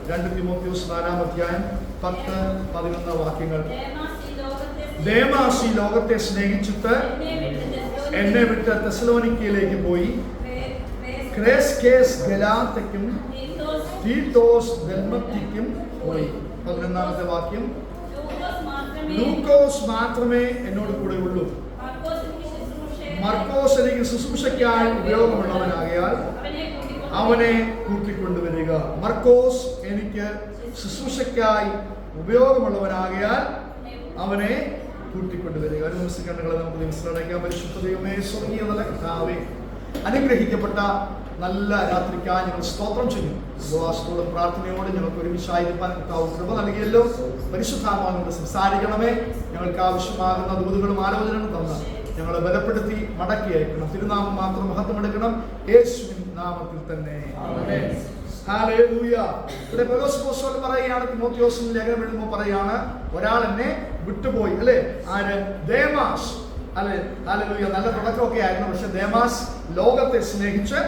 2 തിമോഥെയോസ് 4-ാം അധ്യായം 10-11 വാക്യങ്ങൾ. ദേമാസ് ഈ ലോകത്തെ സ്നേഹിച്ചിട്ട് എന്നെ വിട്ട് തെസ്സലോനിക്കയിലേക്ക് പോയി. ക്രേസ്കേസ് ഗലാത്യയ്ക്കും തീത്തോസ് ദൽമത്തിക്കും പോയി. 11-ാമത്തെ വാക്യം. ലൂക്കോസ് മാത്രമേ എന്നോട് കൂടെ ഉള്ളൂ. മർക്കോസ് എനിക്ക് ശുശ്രൂഷയ്ക്കായി ഉപയോഗമുള്ളവനാകയാൽ അവനെ കൂട്ടിക്കൊണ്ടുവരിക. മർക്കോസ് എനിക്ക് ശുശ്രൂഷയ്ക്കായി ഉപയോഗമുള്ളവനാകയാൽ അവനെ കൂട്ടിക്കൊണ്ടുവരിക. ഒരു നിമിഷങ്ങളെ നമുക്ക് മനസ്സിലടയ്ക്കാം. പരിശുദ്ധ ദൈവമേ, സ്വർഗീയ നല്ല കർത്താവേ, അനുഗ്രഹിക്കപ്പെട്ട നല്ല രാത്രിക്കായി ഞങ്ങൾ സ്തോത്രം ചെയ്യും. ഉപവാസത്തോടും പ്രാർത്ഥനയോടും ഞങ്ങൾക്ക് ഒരുമിച്ചായിരിക്കാൻ കർത്താവ് കൃപ നൽകിയല്ലോ. പരിശുദ്ധാത്മാവിനോട് സംസാരിക്കണമേ. ഞങ്ങൾക്ക് ആവശ്യമാകുന്ന ദൂതുകളും ആലോചനകളും തന്ന് ഞങ്ങളെ ബലപ്പെടുത്തി മടക്കി അയക്കണം. തിരുനാമം മാത്രം മഹത്വമെടുക്കണം. യേശുവിൻ നാമത്തിൽ തന്നെ. ഹല്ലേലൂയ. ഇവിടെ പൗലോസ് അപ്പോസ്തലൻ പറയുകയാണ്, തിമോഥെയോസിന് ലേഖനം എഴുതുമ്പോൾ പറയാണ്, ഒരാൾ എന്നെ വിട്ടുപോയി. അല്ലേ? ആര്? ദേമാസ്. അല്ലെ? ഹല്ലേലൂയ. നല്ല തുടക്കമൊക്കെ ആയിരുന്നു. പക്ഷെ ദേമാസ് ലോകത്തെ സ്നേഹിച്ച്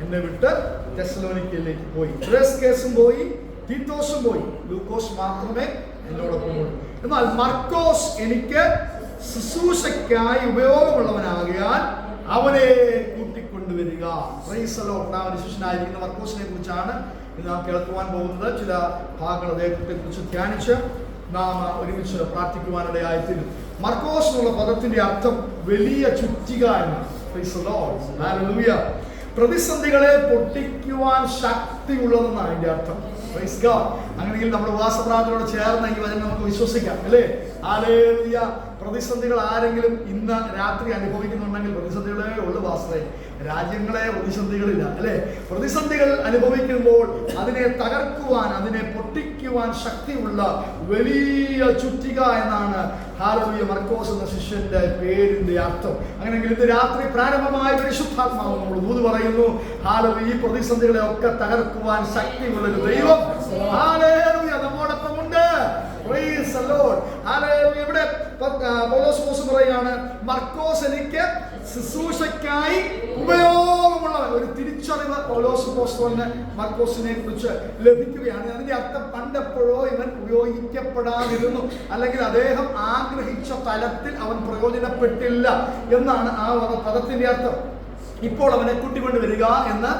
എന്നെ വിട്ട് തെസ്സലോനിക്കയിലേക്ക് പോയി. ക്രേസ്കേസും പോയി, തീത്തോസും പോയി. ലൂക്കോസ് മാത്രമേ എന്നോടൊപ്പം ഉള്ളൂ. എന്നാൽ മർക്കോസ് എനിക്ക് ശുശ്രൂഷയ്ക്കായി ഉപയോഗമുള്ളവനാകിയാൽ അവനെ കൂട്ടിക്കൊണ്ടുവരിക. Price the Lord. നാം ശിഷ്യനായിരിക്കുന്ന മർക്കോസിനെ കുറിച്ചാണ് ഇന്ന് നാം കേൾക്കുവാൻ പോകുന്നത്. ചില ഭാഗങ്ങൾ അദ്ദേഹത്തെ കുറിച്ച് ധ്യാനിച്ച് നാം ഒരുമിച്ച് പ്രാർത്ഥിക്കുവാനിടയായിത്തീരും. മർക്കോസ് എന്നുള്ള പദത്തിന്റെ അർത്ഥം വലിയ ചുറ്റിക എന്നാണ്. Price the Lord. ഹല്ലേലൂയ. പ്രതിസന്ധികളെ പൊട്ടിക്കുവാൻ ശക്തിയുള്ളതെന്നാണ് അതിന്റെ അർത്ഥം. Praise God. അങ്ങനെയെങ്കിൽ നമ്മുടെ ഉപവാസ പ്രാർത്ഥനയോട് ചേർന്ന് ഈ വചനം നമുക്ക് വിശ്വസിക്കാം. അല്ലേ? ഹല്ലേലൂയ. പ്രതിസന്ധികൾ ആരെങ്കിലും ഇന്ന് രാത്രി അനുഭവിക്കുന്നുണ്ടെങ്കിൽ പ്രതിസന്ധികളെ ഉള്ളു പാസ്റ്ററേ. രാജ്യങ്ങളെ പ്രതിസന്ധികളില്ല. അല്ലെ? പ്രതിസന്ധികൾ അനുഭവിക്കുമ്പോൾ അതിനെ തകർക്കുവാൻ, അതിനെ പൊട്ടിക്കുവാൻ ശക്തിയുള്ള വലിയ ചുറ്റിക എന്നാണ് ഹല്ലേലൂയ മർക്കോസ് എന്ന ശിഷ്യന്റെ പേരിന്റെ അർത്ഥം. അങ്ങനെയെങ്കിൽ ഇന്ന് രാത്രി പ്രാരംഭമായ പരിശുദ്ധാത്മാവ് നമ്മൾ ദൂത് പറയുന്നു. ഹല്ലേലൂയ. ഈ പ്രതിസന്ധികളെ ഒക്കെ തകർക്കുവാൻ ശക്തിയുള്ള ഒരു ദൈവം ഹല്ലേലൂയ നമ്മോടൊപ്പം ഉണ്ട്. Price the Lord. ഹല്ലേലൂയ. ഇവിടെ പൗലോസ് അപ്പോസ്തലൻ പറയുകയാണ്, മർക്കോസ് എനിക്ക് ശുശ്രൂഷയ്ക്കായി ഉപയോഗമുള്ളവൻ. ഒരു തിരിച്ചറിവ് പൗലോസ് അപ്പോസ്തലന് മർക്കോസിനെ കുറിച്ച് ലഭിക്കുകയാണ്. അതിന്റെ അർത്ഥം പണ്ടെപ്പോഴോ ഇവൻ ഉപയോഗിക്കപ്പെടാതിരുന്നു, അല്ലെങ്കിൽ അദ്ദേഹം ആഗ്രഹിച്ച തലത്തിൽ അവൻ പ്രയോജനപ്പെട്ടില്ല എന്നാണ് ആ പദത്തിന്റെ അർത്ഥം. ഇപ്പോൾ അവനെ കൂട്ടിക്കൊണ്ടുവരിക എന്ന്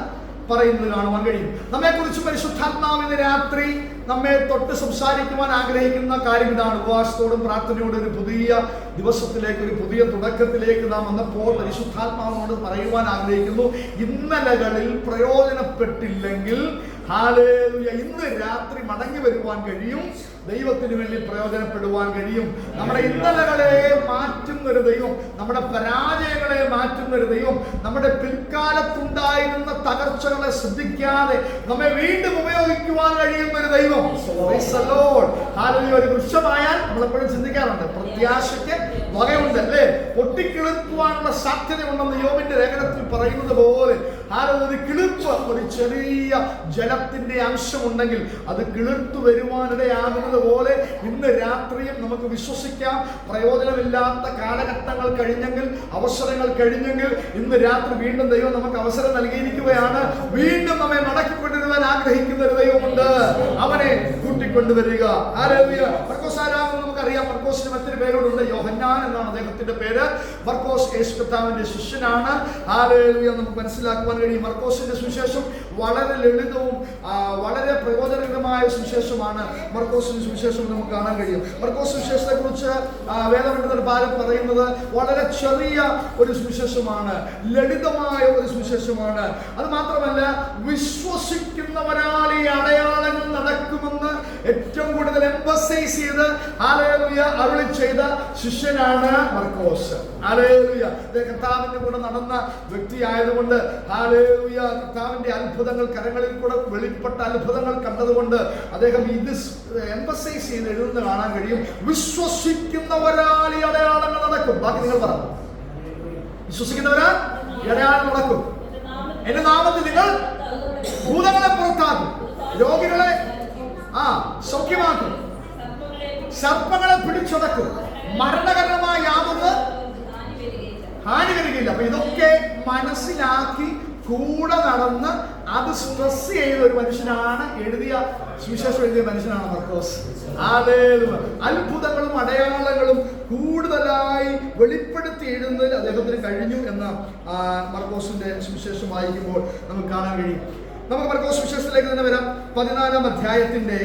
പറയുന്നത് കാണുവാൻ കഴിയും. നമ്മെക്കുറിച്ച് പരിശുദ്ധാത്മാവിന് രാത്രി നമ്മെ തൊട്ട് സംസാരിക്കുവാൻ ആഗ്രഹിക്കുന്ന കാര്യം ഇതാണ്. ഉപവാസത്തോടും പ്രാർത്ഥനയോടും ഒരു പുതിയ ദിവസത്തിലേക്ക്, ഒരു പുതിയ തുടക്കത്തിലേക്ക് നാം വന്നപ്പോൾ പരിശുദ്ധാത്മാവിനോട് പറയുവാൻ ആഗ്രഹിക്കുന്നു, ഇന്നലകളിൽ പ്രയോജനപ്പെട്ടില്ലെങ്കിൽ ഹല്ലേലൂയ ഇന്ന് രാത്രി മടങ്ങി വരുവാൻ കഴിയും. ദൈവത്തിന് വേണ്ടി പ്രയോജനപ്പെടുവാൻ കഴിയും. നമ്മുടെ ഇന്നലകളെ മാറ്റുന്ന ഒരു ദൈവം, നമ്മുടെ പരാജയങ്ങളെ മാറ്റുന്ന ഒരു ദൈവം, നമ്മുടെ പിൽക്കാലത്തുണ്ടായിരുന്ന തകർച്ചകളെ ശ്രദ്ധിക്കാതെ നമ്മെ വീണ്ടും ഉപയോഗിക്കുവാൻ കഴിയുന്ന ഒരു ദൈവം. ഒരു വൃക്ഷമായാൽ നമ്മളെപ്പോഴും ചിന്തിക്കാറുണ്ട്, പ്രത്യാശയ്ക്ക് വകയുണ്ട്. അല്ലേ? പൊട്ടിക്കിളിർക്കുവാനുള്ള സാധ്യതയുണ്ടെന്ന് യോബിന്റെ ലേഖനത്തിൽ പറയുന്നത് പോലെ ഒരു കിളിർപ്പ്, ഒരു ചെറിയ ജലത്തിന്റെ അംശമുണ്ടെങ്കിൽ അത് കിളിർത്തു വരുവാനിടയാകുന്നത് പോലെ ഇന്ന് രാത്രിയും നമുക്ക് വിശ്വസിക്കാം. പ്രയോജനമില്ലാത്ത കാലഘട്ടങ്ങൾ കഴിഞ്ഞെങ്കിൽ, അവസരങ്ങൾ കഴിഞ്ഞെങ്കിൽ, ഇന്ന് രാത്രി വീണ്ടും ദൈവം നമുക്ക് അവസരം നൽകിയിരിക്കുകയാണ്. വീണ്ടും നമ്മെ മടക്കിക്കൊണ്ടിരുവാൻ ആഗ്രഹിക്കുന്ന ഒരു ദൈവമുണ്ട്. അവനെ കൂട്ടിക്കൊണ്ടുവരിക. മർക്കോസ് ആരാണെന്ന് നമുക്കറിയാം. മർക്കോസിന് മറ്റൊരു പേരോടുണ്ട്, യോഹന്നാൻ എന്നാണ് അദ്ദേഹത്തിന്റെ പേര്. മർക്കോസ് യേശു കർത്താവിന്റെ ശിഷ്യനാണ്. ഹല്ലേലൂയ. നമുക്ക് മനസ്സിലാക്കുവാൻ കഴിയും. മർക്കോസിന്റെ സുവിശേഷം വളരെ ലളിതവും വളരെ പ്രയോജനകരമായ സുവിശേഷമാണ്. മർക്കോസിന്റെ സുവിശേഷം നമുക്ക് കാണാൻ കഴിയും. മർക്കോസ് സുവിശേഷത്തെ കുറിച്ച് വേദപണ്ഡിതർ പറയുന്നത് വളരെ ചെറിയ ഒരു സുവിശേഷമാണ്, ലളിതമായ ഒരു സുവിശേഷമാണ്. അത് മാത്രമല്ല, വിശ്വസിക്കുന്നവരാൽ ഈ അടയാളങ്ങൾ നടക്കുമെന്ന് ഏറ്റവും കൂടുതൽ എംഫസൈസ് ചെയ്ത് ഹല്ലേലൂയ അരുളി ചെയ്ത ശിഷ്യനാണ് മർക്കോസ്. ഹല്ലേലൂയ. കർത്താവിന്റെ കൂടെ നടന്ന വ്യക്തിയായതുകൊണ്ട്, ഹല്ലേലൂയ, കർത്താവിന്റെ അത്ഭുതങ്ങൾ, കരങ്ങളിൽ കൂടെ വെളിപ്പെട്ട അത്ഭുതങ്ങൾ കണ്ടതുകൊണ്ട് അദ്ദേഹം ഇത് എംഫസൈസ് ചെയ്ത് എഴുതുന്ന കാണാൻ കഴിയും. വിശ്വസിക്കുന്നവരാൽ ഈ അടയാളങ്ങൾ നടക്കും. ബാക്കി നിങ്ങൾ പറ. വിശ്വസിക്കുന്നവരാൽ ഈ അടയാളങ്ങൾ നടക്കും. എന്റെ നാമത്തിൽ നിങ്ങൾ ഭൂതങ്ങളെ പുറത്താക്കും, രോഗികളെ സൗഖ്യമാക്കും, സർപ്പങ്ങളെ പിടിച്ചടക്കും, മരണകരമായ യാതൊന്ന് ഹാനി വരികയില്ല. അപ്പൊ ഇതൊക്കെ മനസ്സിലാക്കി കൂടെ നടന്ന് അത് സ്ട്രെസ് ചെയ്ത ഒരു മനുഷ്യനാണ്, സുവിശേഷം എഴുതിയ മനുഷ്യനാണ് മർക്കോസ്. അത്ഭുതങ്ങളും അടയാളങ്ങളും കൂടുതലായി വെളിപ്പെടുത്തി എഴുതുന്നതിൽ അദ്ദേഹത്തിന് കഴിഞ്ഞു എന്ന് മർക്കോസിന്റെ സുവിശേഷം വായിക്കുമ്പോൾ നമുക്ക് കാണാൻ കഴിയും. നമുക്ക് മർക്കോസ് സുവിശേഷത്തിലേക്ക് തന്നെ വരാം. 14-ാം അധ്യായത്തിന്റെ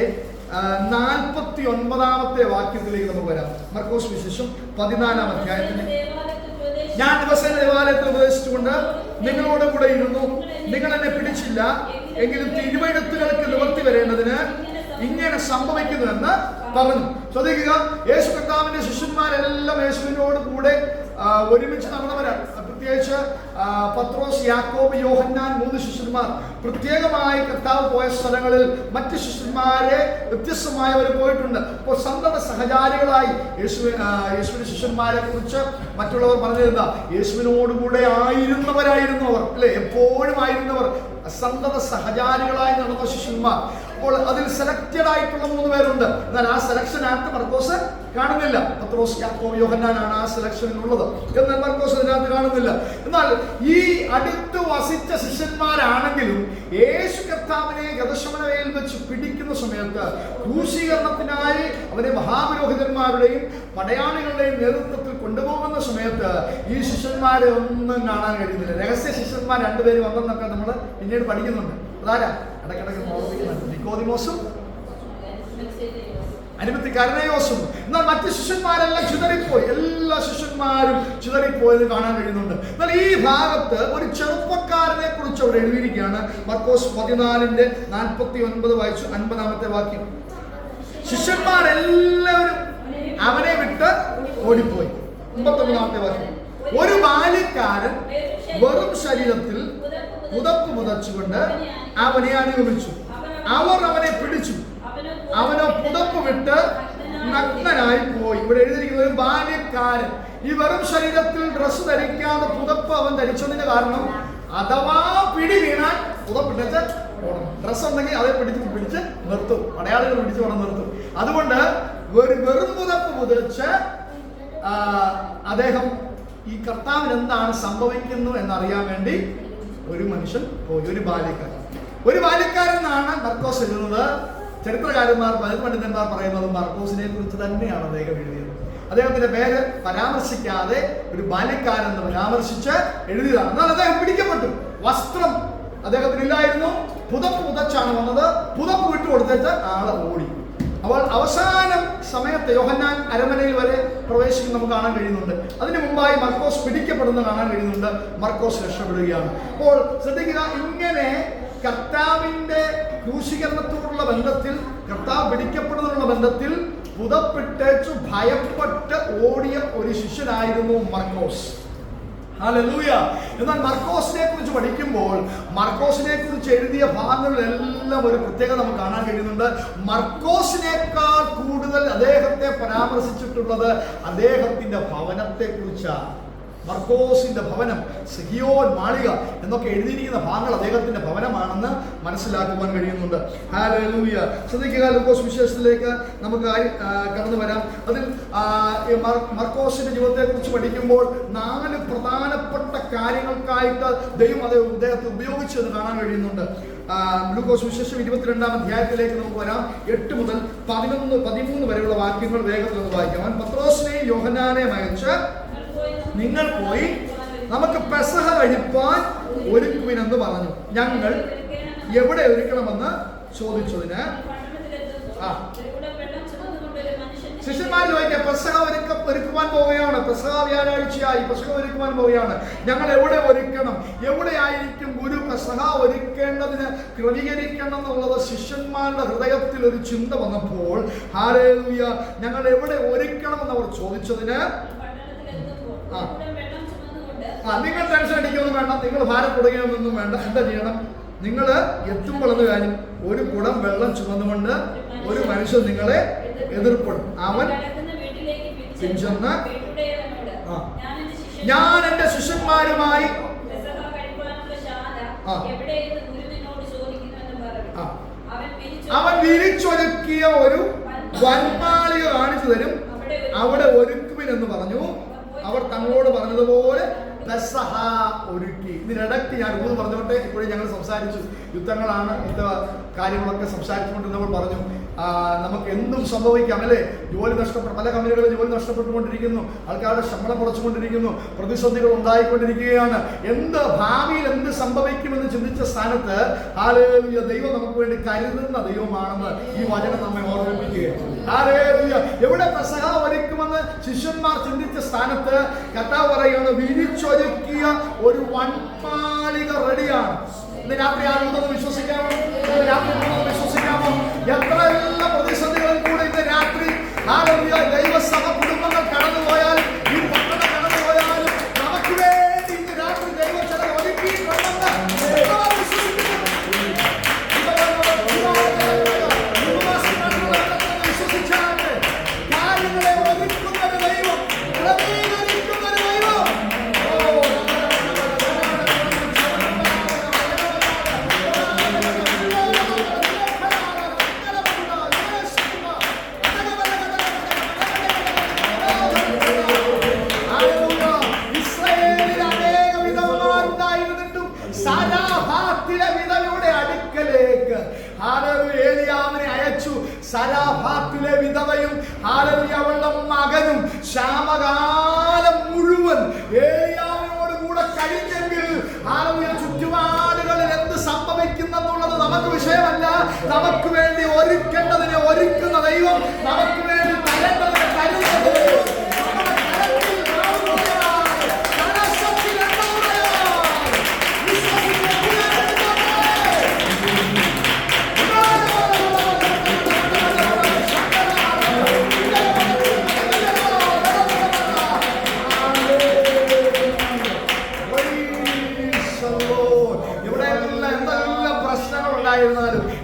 49-ാമത്തെ വാക്യത്തിലേക്ക് നമുക്ക് വരാം. മർക്കോസ് സുവിശേഷം 14-ാം അധ്യായത്തിന് ഞാൻ ദിവസേന ദേവാലയത്തിൽ ഉപദേശിച്ചുകൊണ്ട് നിങ്ങളോട് കൂടെ ഇരുന്നു, നിങ്ങൾ എന്നെ പിടിച്ചില്ല, എങ്കിലും തിരുവെഴുത്തുകൾക്ക് നിവർത്തി വരേണ്ടതിന് ഇങ്ങനെ സംഭവിക്കുന്നുവെന്ന് പറഞ്ഞു. ശ്രദ്ധിക്കുക, യേശു കർത്താവിന്റെ ശിഷ്യന്മാരെല്ലാം യേശുവിനോട് കൂടെ ഒരുമിച്ച് നടന്നവരാണ്. പ്രത്യേകിച്ച് പത്രോസ്, യാക്കോബ്, യോഹന്നാൻ 3 ശിഷ്യന്മാർ. പ്രത്യേകമായി കർത്താവ് പോയ സ്ഥലങ്ങളിൽ മറ്റ് ശിഷ്യന്മാരെ വ്യത്യസ്തമായവർ പോയിട്ടുണ്ട്. അപ്പോൾ സന്തത സഹചാരികളായി യേശുവിന്റെ ശിഷ്യന്മാരെ കുറിച്ച് മറ്റുള്ളവർ പറഞ്ഞിരുന്ന യേശുവിനോടുകൂടെ ആയിരുന്നവരായിരുന്നു അവർ, അല്ലെ, എപ്പോഴും ആയിരുന്നവർ, സന്തത സഹചാരികളായി നടന്ന ശിഷ്യന്മാർ. അപ്പോൾ അതിൽ സെലക്റ്റഡ് ആയിട്ടുള്ള 3 പേരുണ്ട്. എന്നാൽ ആ സെലക്ഷനകത്ത് മർക്കോസ് കാണുന്നില്ല. പത്രോസ്, യാക്കോബ്, യോഹന്നാനാണ് ആ സെലക്ഷനിലുള്ളത്. എന്നാൽ മർക്കോസ് അതിനകത്ത് കാണുന്നില്ല. എന്നാൽ ഈ അടുത്ത് വസിച്ച ശിഷ്യന്മാരാണെങ്കിലും യേശു കർത്താവിനെ ഗതശമനയിൽ വെച്ച് പിടിക്കുന്ന സമയത്ത് ക്രൂശീകരണത്തിനായി അവരെ മഹാപുരോഹിതന്മാരുടെയും പടയാളികളുടെയും നേതൃത്വത്തിൽ കൊണ്ടുപോകുന്ന സമയത്ത് ഈ ശിഷ്യന്മാരെ ഒന്നും കാണാൻ കഴിയുന്നില്ല. രഹസ്യ ശിഷ്യന്മാർ 2 പേര് വന്നെന്നൊക്കെ നമ്മൾ പിന്നീട് പഠിക്കുന്നുണ്ട്. അതാരാ? ഇടയ്ക്കിടയ്ക്ക് ഓർമ്മിക്കുന്നുണ്ട്. നിക്കോദിമോസും അരിമത്ഥ്യക്കാരനെയോസും. എന്നാൽ മറ്റ് ശിഷ്യന്മാരെല്ലാം ചിതറിപ്പോയി. എല്ലാ ശിഷ്യന്മാരും ചിതറിപ്പോയെന്ന് കാണാൻ കഴിയുന്നുണ്ട്. എന്നാൽ ഈ ഭാഗത്ത് ഒരു ചെറുപ്പക്കാരനെ കുറിച്ച് അവിടെ എഴുതിയിരിക്കുകയാണ്. മർക്കോസ് 14:49 വായിച്ചു. 50-ാമത്തെ വാക്യം. ശിഷ്യന്മാരെല്ലാവരും അവനെ വിട്ട് ഓടിപ്പോയി. 51-ാമത്തെ വാക്യം. ഒരു ബാല്യക്കാരൻ വെറും ശരീരത്തിൽ പുതപ്പ് പുതച്ചുകൊണ്ട് അവനെ അനുഗമിച്ചു. അവർ അവനെ പിടിച്ചു, അവനോ പുതപ്പ് വിട്ട് നഗ്നനായി പോയി. ഇവിടെ എഴുതിയിരിക്കുന്ന ഒരു ബാല്യക്കാരൻ. ഈ വെറും ശരീരത്തിൽ ഡ്രസ്സ് ധരിക്കാതെ പുതപ്പ് അവൻ ധരിച്ചതിന്റെ കാരണം അഥവാ പിടി വീണാൽ പുതപ്പിട്ടിട്ട് ഓടണം. ഡ്രസ്സ് ഉണ്ടെങ്കിൽ അതേ പിടിച്ച് നിർത്തും, പടയാളികൾ പിടിച്ച് വേണം നിർത്തും. അതുകൊണ്ട് വെറും പുതപ്പ് പുതച്ച് അദ്ദേഹം ഈ കർത്താവിന് എന്താണ് സംഭവിക്കുന്നു എന്നറിയാൻ വേണ്ടി ഒരു മനുഷ്യൻ പോയി. ഒരു ബാല്യക്കാരൻ എന്നാണ് മർക്കോസ് എഴുതുന്നത്. ചരിത്രകാരന്മാർ, പണ്ഡിതന്മാർ പറയുന്നത് മർക്കോസിനെ കുറിച്ച് തന്നെയാണ് അദ്ദേഹം എഴുതിയത്. അദ്ദേഹത്തിന്റെ പേര് പരാമർശിക്കാതെ ഒരു ബാല്യക്കാരൻ എന്ന് പരാമർശിച്ച് എഴുതിയതാണ്. എന്നാൽ അദ്ദേഹം പിടിക്കപ്പെട്ടു. വസ്ത്രം അദ്ദേഹത്തിനില്ലായിരുന്നു. പുതപ്പ് പുതച്ചാണ് വന്നത്. പുതപ്പ് വിട്ടുകൊടുത്തിട്ട് ആളെ ഓടി. അപ്പോൾ അവസാനം സമയത്ത് യോഹന്നാൻ അരമനയിൽ വരെ പ്രവേശിക്കുന്നത് നമുക്ക് കാണാൻ കഴിയുന്നുണ്ട്. അതിനു മുമ്പായി മർക്കോസ് പിടിക്കപ്പെടുന്നത് കാണാൻ കഴിയുന്നുണ്ട്. മർക്കോസ് രക്ഷപ്പെടുകയാണ്. അപ്പോൾ ശ്രദ്ധിക്കുക, ഇങ്ങനെ കർത്താവിന്റെ ക്രൂശീകരണത്തോടുള്ള ബന്ധത്തിൽ, കർത്താവ് പിടിക്കപ്പെടുന്നതിനുള്ള ബന്ധത്തിൽ പുതപ്പിട്ടേച്ചു ഭയപ്പെട്ട് ഓടിയ ഒരു ശിഷ്യനായിരുന്നു മർക്കോസ്. ഹല്ലേലൂയ. എന്നാൽ മർക്കോസിനെ കുറിച്ച് പഠിക്കുമ്പോൾ മർക്കോസിനെ കുറിച്ച് എഴുതിയ ഭാഗങ്ങളിലെല്ലാം ഒരു പ്രത്യേകത നമുക്ക് കാണാൻ കഴിയുന്നുണ്ട്. മർക്കോസിനേക്കാൾ കൂടുതൽ അദ്ദേഹത്തെ പരാമർശിച്ചിട്ടുള്ളത് അദ്ദേഹത്തിന്റെ ഭവനത്തെ കുറിച്ചാണ്. മർക്കോസിന്റെ ഭവനം, സിഹിയോൻ മാളിക എന്നൊക്കെ എഴുതിയിരിക്കുന്ന ഭാഗങ്ങൾ അദ്ദേഹത്തിന്റെ ഭവനമാണെന്ന് മനസ്സിലാക്കുവാൻ കഴിയുന്നുണ്ട്. ഹല്ലേലൂയ. ശ്രദ്ധിക്കുക, ലൂക്കോസ് വിശേഷത്തിലേക്ക് നമുക്ക് കടന്നു വരാം. അതിൽ മർക്കോസിന്റെ ജീവിതത്തെ കുറിച്ച് പഠിക്കുമ്പോൾ 4 പ്രധാനപ്പെട്ട കാര്യങ്ങൾക്കായിട്ട് ദൈവം അദ്ദേഹത്തെ ഉപയോഗിച്ചെന്ന് കാണാൻ കഴിയുന്നുണ്ട്. ലൂക്കോസ് വിശേഷം 22-ാം അധ്യായത്തിലേക്ക് നമുക്ക് വരാം. 8 മുതൽ 11-13 വരെയുള്ള വാക്യങ്ങൾ വേഗത്തിൽ ഒന്ന് വായിക്കാം. അവൻ പത്രോസിനെയും യോഹന്നാനെയും അയച്ച്, നിങ്ങൾ പോയി നമുക്ക് പെസഹ കഴിപ്പാൻ ഒരുക്കുവിനെന്ന് പറഞ്ഞു. ഞങ്ങൾ എവിടെ ഒരുക്കണമെന്ന് ചോദിച്ചതിന് ശിഷ്യന്മാർ ചോദിക്കാം, പെസഹ ഒരുക്കുവാൻ പോവുകയാണ്, പെസഹ വ്യാഴാഴ്ചയായി, പെസഹ ഒരുക്കുവാൻ പോവുകയാണ്, ഞങ്ങൾ എവിടെ ഒരുക്കണം, എവിടെയായിരിക്കും ഗുരു പെസഹ ഒരുക്കേണ്ടതിന് ക്രമീകരിക്കണം എന്നുള്ളത് ശിഷ്യന്മാരുടെ ഹൃദയത്തിൽ ഒരു ചിന്ത വന്നപ്പോൾ, ഹല്ലേലൂയ, ഞങ്ങൾ എവിടെ ഒരുക്കണമെന്ന് അവർ ചോദിച്ചതിന്, നിങ്ങൾ ടെൻഷൻ അടിക്കൊന്നും വേണ്ട, നിങ്ങൾ ഭാരം തുടങ്ങിയൊന്നും വേണ്ട, എന്താ ചെയ്യണം, നിങ്ങൾ എത്തുമ്പോഴെന്ന് കാര്യം ഒരു കുടം വെള്ളം ചുമന്നുകൊണ്ട് ഒരു മനുഷ്യൻ നിങ്ങളെ എതിർപ്പെടും. അവൻ ചെന്ന് ഞാൻ എന്റെ ശിഷ്യന്മാരുമായി അവൻ വിരിച്ചൊരുക്കിയ ഒരു വൻമാളിക കാണിച്ചു തരും, അവിടെ ഒരുക്കുവിൻ എന്ന് പറഞ്ഞു. അവർ തങ്ങളോട് പറഞ്ഞതുപോലെ പെസഹ ഒരുക്കി. ഇതിനിടയ്ക്ക് ഞാൻ ഊന്ന് പറഞ്ഞോട്ടെ, ഇപ്പോഴും ഞങ്ങൾ സംസാരിച്ചു, യുദ്ധങ്ങളാണ്, യുദ്ധ കാര്യങ്ങളൊക്കെ സംസാരിച്ചുകൊണ്ട് നമ്മൾ പറഞ്ഞു നമുക്ക് എന്തും സംഭവിക്കാം അല്ലേ. ജോലി നഷ്ടപ്പെട്ട പല കമ്പനികളും ജോലി നഷ്ടപ്പെട്ടുകൊണ്ടിരിക്കുന്നു, ആൾക്കാരുടെ ശമ്പളം കുറച്ചുകൊണ്ടിരിക്കുന്നു, പ്രതിസന്ധികൾ ഉണ്ടായിക്കൊണ്ടിരിക്കുകയാണ്. ഭാവിയിൽ എന്ത് സംഭവിക്കുമെന്ന് ചിന്തിച്ച സ്ഥാനത്ത് ഹല്ലേലൂയ, ദൈവം നമുക്ക് വേണ്ടി കരുതുന്ന ദൈവമാണെന്ന് ഈ വചനം നമ്മെ ഓർമ്മിപ്പിക്കുകയാണ്. ഹല്ലേലൂയ. എവിടെ പെസഹ ഒരുക്കുമെന്ന് ശിഷ്യന്മാർ ചിന്തിച്ച സ്ഥാനത്ത് കർത്താവ് പറയുകയാണ്, വിരിച്ചൊരുക്കിയ ഒരു വൻമാളിക റെഡിയാണ്. ഇന്ന് രാത്രി ആളുകളൊന്ന് വിശ്വസിക്കാമോ? വിശ്വസിക്കാമോ? എത്ര എല്ലാ പ്രതിസന്ധികളിൽ കൂടെ ഇന്ന് രാത്രി ദൈവസഭ കുടുംബങ്ങൾ കടന്നുപോയാലും ഈ പട്ടണം കടന്നുപോയാലും നമുക്ക് വേണ്ടി ഇന്ന് രാത്രി ദൈവം ചില ഒരുക്കിയിട്ടുണ്ടെന്ന് വിശ്വസിച്ചാൽ കാര്യങ്ങളെ ഒരുക്കുന്ന ഒരു ദൈവം, ക്രമീകരിക്കുന്ന ഒരു ദൈവം. ഏലിയാവിനെ അയച്ചു. സരാഫാത്തിലെ വിധവയും അവളുടെ മകനും ക്ഷാമകാലം മുഴുവൻ ഏലിയാവിനോട് കൂടെ കഴിഞ്ഞെങ്കിൽ ചുറ്റുപാടുകളിൽ എന്ത് സംഭവിക്കുന്നെന്നുള്ളത് നമുക്ക് വിഷയമല്ല. നമുക്ക് വേണ്ടി ഒരുക്കേണ്ടതിനെ ഒരുക്കുന്ന ദൈവം, നമുക്ക് വേണ്ടി തരേണ്ടതിനെ തരുന്ന ദൈവം.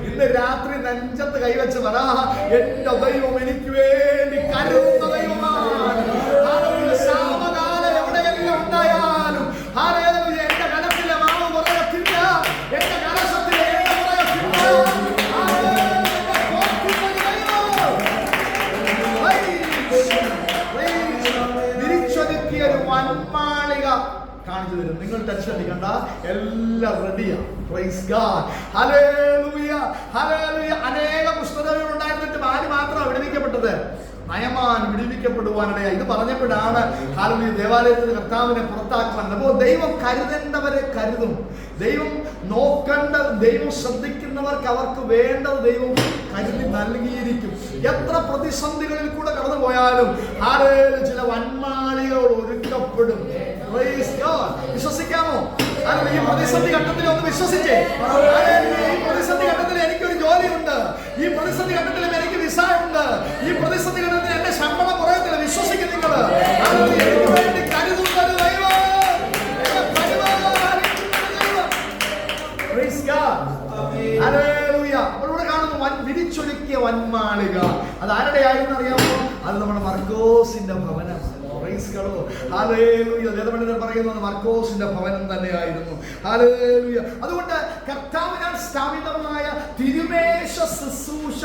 ഇന്ന് രാത്രി നെഞ്ചത്ത് കൈവച്ച് പറ, എന്റെ ദൈവം എനിക്ക് വേണ്ടി കരുതുന്ന ദൈവമാണ്. ശാമകാലം എവിടെയെങ്കിലും ഉണ്ടായാലും എന്റെ കലത്തിലെ മാവ് കുറയത്തില്ല, എന്റെ കലശത്തിലെ എണ്ണ കുറയത്തില്ല. വിരിച്ചൊരുക്കിയ ഒരു വൻമാളിക കാണിച്ചു തരും. നിങ്ങൾ ടെൻഷൻ അടിക്കണ്ട, എല്ലാം റെഡിയാണ്. Praise God. Hallelujah, hallelujah. അനേക പുസ്തകങ്ങൾ ഉണ്ടായിരുന്നിട്ടും ആര് മാത്രമാണ് വിടുവിക്കപ്പെട്ടത്? നയമാൻ വിടുവിക്കപ്പെടുവാനിടയായി. ഇത് പറഞ്ഞപ്പോഴാണ് ഹല്ലേലൂയ ദേവാലയത്തിൽ കർത്താവിനെ പുറത്താക്കുവാൻ. അപ്പോൾ ദൈവം കരുതേണ്ടവരെ കരുതും. ദൈവം നോക്കേണ്ട, ദൈവം ശ്രദ്ധിക്കുന്നവർക്ക് അവർക്ക് വേണ്ടത് ദൈവം കരുതി നൽകിയിരിക്കും. എത്ര പ്രതിസന്ധികളിൽ കൂടെ കടന്നു പോയാലും ഹല്ലേലൂയ ചില വൻമാളികൾ ഒരുക്കപ്പെടും. Praise God. വിശ്വസിക്കാമോ? ഈ പ്രതിസന്ധി ഘട്ടത്തിൽ ഒന്ന് വിശ്വസിച്ചേ. ഈ പ്രതിസന്ധി ഘട്ടത്തിൽ എനിക്കൊരു ജോലിയുണ്ട്, ഈ പ്രതിസന്ധി ഘട്ടത്തിൽ എനിക്ക് വിസ ഉണ്ട്, ഈ പ്രതിസന്ധി ഘട്ടത്തിൽ എന്റെ ശമ്പളം കുറയത്തില്ല. വിശ്വസിക്കും നിങ്ങൾ. എനിക്ക് വേണ്ടി കരുതുന്ന ഒരു ദൈവം, അവരോട് കാണുന്നു വിരിച്ചൊരുക്കിയ വൻമാളിക. അത് ആരുടെ ആയിരുന്നു അറിയാമോ? അത് നമ്മുടെ മർക്കോസിന്റെ ഭവനമാണ്. പറയുന്നത് മർക്കോസിന്റെ ഭവനം തന്നെയായിരുന്നു. ഹല്ലേലൂയ. അതുകൊണ്ട് കർത്താവിനാൽ സ്ഥാപിതമായ തിരുമേശ ശുശ്രൂഷ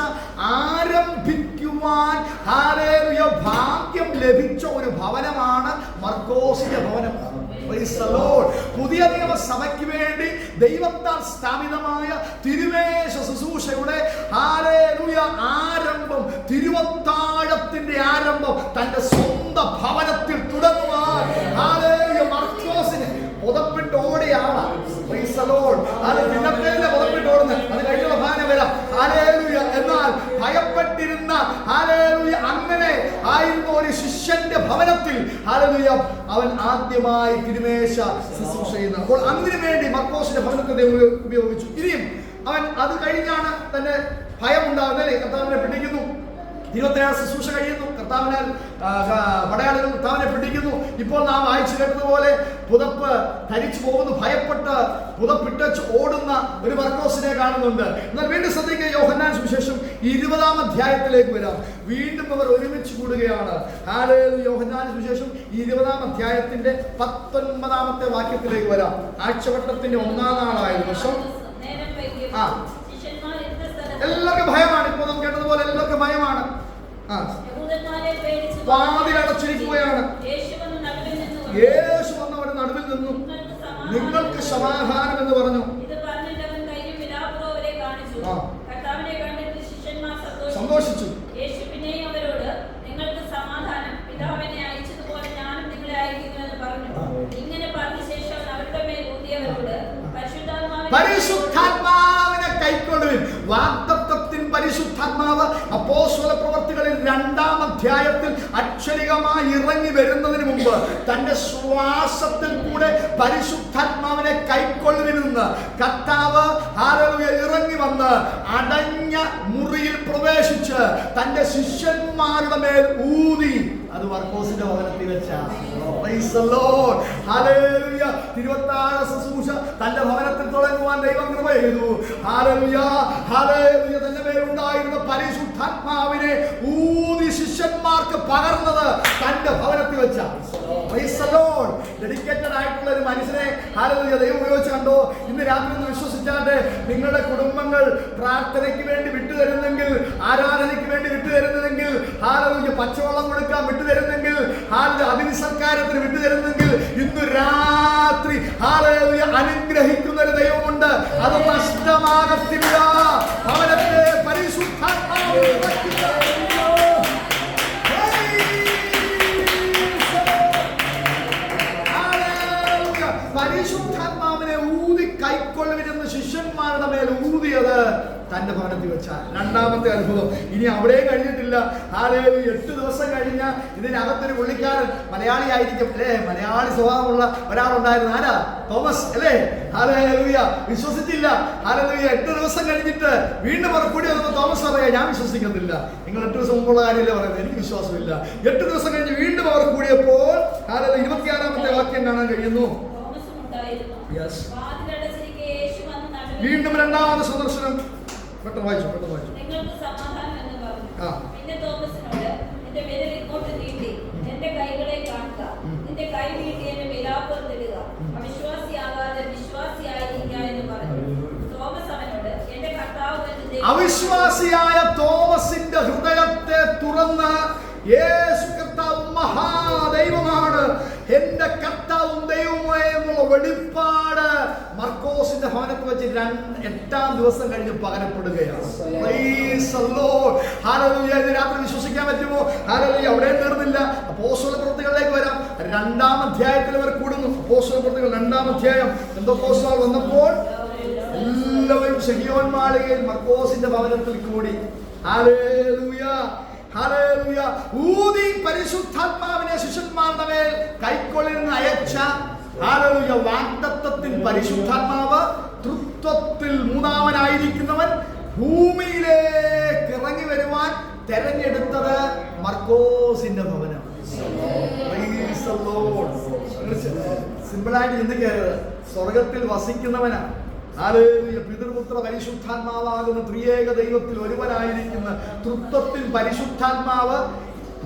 ആരംഭിക്കുവാൻ ഹല്ലേലൂയ ഭാഗ്യം ലഭിച്ച ഒരു ഭവനമാണ് മർക്കോസിന്റെ ഭവനം. പുതിയ നിയമസഭയ്ക്ക് വേണ്ടി ദൈവത്താൽ സ്ഥാപിതമായ തിരുമേശ ശുശ്രൂഷയുടെ ഹല്ലേലൂയ ആരംഭം, തിരുവത്താഴത്തിന്റെ ആരംഭം തന്റെ സ്വന്തം ഭവനത്തിൽ തുടങ്ങുവാൻ ഹല്ലേലൂയ മർക്കോസിന് പുതപ്പിട്ട് ഓടിയ ആളാണ്. പുതപ്പിട്ട് ഓടുന്നത് അത് കഴിഞ്ഞുള്ള ഭാഗം വരാം. ഹല്ലേലൂയ. എന്നാൽ ഭയപ്പെട്ടിരുന്ന ഹല്ലേലൂയ അങ്ങനെ ആയിരുന്ന ഒരു ശിഷ്യന്റെ ഭവനത്തിൽ ഹല്ലേലൂയ അവൻ ആദ്യമായി തിരുമേശ ശുശ്രൂഷ ചെയ്യുന്നു. അപ്പോൾ അതിനു വേണ്ടി മർക്കോസിന്റെ ഭവനത്തെ ഉപയോഗിച്ചു. ഇനിയും അവൻ അത് കഴിഞ്ഞാണ് തന്നെ ഭയം ഉണ്ടാകുന്നത്. കർത്താവിനെ പിടിക്കുന്നു, 27 ശുശ്രൂഷ കഴിയുന്നു, കർത്താവിനാൽ പടയാളികൾ കർത്താവിനെ പിടിക്കുന്നു. ഇപ്പോൾ നാം വായിച്ചു കേട്ടതുപോലെ പുതപ്പ് ധരിച്ചു പോകുന്നു, ഭയപ്പെട്ട് പുതപ്പിട്ട് ഓടുന്ന ഒരു മർക്കോസിനെ കാണുന്നുണ്ട്. എന്നാൽ വീണ്ടും ശ്രദ്ധിക്കുക, യോഹന്നാൻ സുവിശേഷം 20-ാം അധ്യായത്തിലേക്ക് വരാം. വീണ്ടും അവർ ഒരുമിച്ച് കൂടുകയാണ്. യോഹന്നാൻ സുവിശേഷം 20-ാം അധ്യായത്തിന്റെ 19-ാമത്തെ വാക്യത്തിലേക്ക് വരാം. ആഴ്ചവട്ടത്തിന്റെ 1-ാം നാളായിരുന്നു. എല്ലാവർക്കും ഭയമാണ്. ഇപ്പോൾ നാം കേട്ടതുപോലെ എല്ലാവർക്കും ഭയമാണ്. വാതിലടച്ചിരിക്കുകയാണ്. യേശു വന്നവരുടെ നടുവിൽ നിന്ന് പരിശുദ്ധാത്മാവ് അപ്പോസ്തല പ്രവർത്തികളിൽ 2-ാം അധ്യായത്തിൽ അക്ഷരികമായി ഇറങ്ങി വരുന്നതിന് മുമ്പ് തന്റെ ശ്വാസത്തിൽ കൂടെ പരിശുദ്ധാത്മാവിനെ കൈക്കൊള്ളുവിനെന്ന് കർത്താവ് ഇറങ്ങി വന്ന് അടഞ്ഞ മുറിയിൽ പ്രവേശിച്ച് തന്റെ ശിഷ്യന്മാരുടെ മേൽ ഊതി. അത് മർക്കോസിന്റെ ഭവനത്തിൽ വെച്ചാണ്. ശുശ്രൂഷ തന്റെ ഭവനത്തിൽ തുടങ്ങുവാൻ ദൈവം കൃപ ചെയ്തു. തന്റെ മേലുണ്ടായിരുന്ന പരിശുദ്ധാത്മാവിനെ ഊതി ശിഷ്യന്മാർക്ക് പകർന്നത് തന്റെ ഭവനത്തിൽ വെച്ചാണ്. ഡെഡിക്കേറ്റഡ് ആയിട്ടുള്ള ഒരു മനുഷ്യനെ ദൈവം ഉപയോഗിച്ച് കണ്ടോ? ഇന്ന് രാത്രി ഒന്ന് വിശ്വസിച്ചാണ്ട് നിങ്ങളുടെ കുടുംബങ്ങൾ പ്രാർത്ഥനയ്ക്ക് വേണ്ടി വിട്ടുതരുന്നെങ്കിൽ, ആരാധനയ്ക്ക് വേണ്ടി വിട്ടുതരുന്നതെങ്കിൽ, പച്ചവെള്ളം കൊടുക്കാൻ വിട്ടുതരുന്നെങ്കിൽ, അതിഥി സൽക്കാരത്തിന് വിട്ടുതരുന്നെങ്കിൽ, ഇന്ന് രാത്രി അനുഗ്രഹിക്കുന്ന ഒരു ദൈവമുണ്ട്. അത് നഷ്ടമാകത്തില്ല. ഭവനത്തെ പരിശുദ്ധാത്മാവ് പരിശുദ്ധാത്മാവിനെ ഊതി കൈക്കൊള്ളുവിനെന്ന് ശിഷ്യന്മാരുടെ മേൽ ഊതിയത് തന്റെ ഭവനത്തിൽ വെച്ചാൽ. 2-ാമത്തെ അത്ഭുതം ഇനി അവിടെ കഴിഞ്ഞിട്ടില്ല. 8 ദിവസം കഴിഞ്ഞ ഇതിനകത്തൊരു പുള്ളിക്കാരൻ മലയാളി ആയിരിക്കും അല്ലേ, മലയാളി സ്വഭാവമുള്ള ഒരാളുണ്ടായിരുന്നു. ആരാ? തോമസ് അല്ലേ? വിശ്വസിച്ചില്ല. 8 ദിവസം കഴിഞ്ഞിട്ട് വീണ്ടും കൂടി വന്നപ്പോൾ തോമസ് പറയാ, ഞാൻ വിശ്വസിക്കുന്നില്ല. നിങ്ങൾ 8 ദിവസം മുമ്പുള്ള കാര്യമല്ലേ പറയുന്നത്, എനിക്ക് വിശ്വാസമില്ല. 8 ദിവസം കഴിഞ്ഞ് വീണ്ടും അവർ കൂടിയപ്പോൾ 26-ാമത്തെ വാക്യം കാണാൻ കഴിയുന്നു. വീണ്ടും 2-ാമത് സന്ദർശനം. പെട്ടെന്ന് വായിച്ചു. നിങ്ങൾക്ക് സമാധാനം എന്ന് പറഞ്ഞു. പിന്നെ തോമസിനോട്, നിന്റെ വിരൽ ഇങ്ങോട്ട് നീട്ടി എന്റെ കൈകളെ കാണുക, നിന്റെ കൈ നീട്ടി എന്റെ വിലാപ്പുറത്തിടുക, അവിശ്വാസിയാകാതെ വിശ്വാസിയായിരിക്കുക എന്ന് പറഞ്ഞു. തോമസ് അവനോട്, എന്റെ കർത്താവ്. അവിശ്വാസിയായ തോമസിന്റെ ഹൃദയത്തെ തുറന്ന് യേശു കർത്താവ് മഹാദൈവമാണ്, എന്റെ കർത്താവും ദൈവവുമായ എന്നുള്ള വെളിപ്പാട് മർക്കോസിന്റെ ഭവനത്തിൽ വെച്ച് 8-ാം ദിവസം കഴിഞ്ഞ് പകരപ്പെടുകയാണ്. രാത്രി വിശ്വസിക്കാൻ പറ്റുമോ? അവിടെ തീർന്നില്ല. അപ്പോസ്തല പ്രവൃത്തികളിലേക്ക് വരാം. 2-ാം അധ്യായത്തിൽ അവർ കൂടുന്നു. അപ്പോസ്തല പ്രവൃത്തികൾ 2-ാം അധ്യായം. പെന്തക്കോസ്താൾ വന്നപ്പോൾ എല്ലാവരും ശെഖിയോൻ മാളികയിൽ മർക്കോസിന്റെ ഭവനത്തിൽ കൂടി. ഊതി പരിശുദ്ധാത്മാവിനെ ശിഷ്യന്മാരുടെ മേൽ കൈക്കൊള്ളിന്ന് അയച്ച വാഗ്ദത്തത്തിൽ പരിശുദ്ധാത്മാവ് തൃത്വത്തിൽ 3-ാമനായിരിക്കുന്നവൻ ഭൂമിയിലേക്ക് ഇറങ്ങി വരുവാൻ തെരഞ്ഞെടുത്തത് മർക്കോസിന്റെ ഭവനം. സിമ്പിളായിട്ട് ചിന്തിക്കരുത്. സ്വർഗത്തിൽ വസിക്കുന്നവനാണ്. പിതൃപുത്ര പരിശുദ്ധാത്മാവാകുന്ന ത്രിയേക ദൈവത്തിൽ ഒരുവനായിരിക്കുന്ന തൃത്വത്തിൽ പരിശുദ്ധാത്മാവ്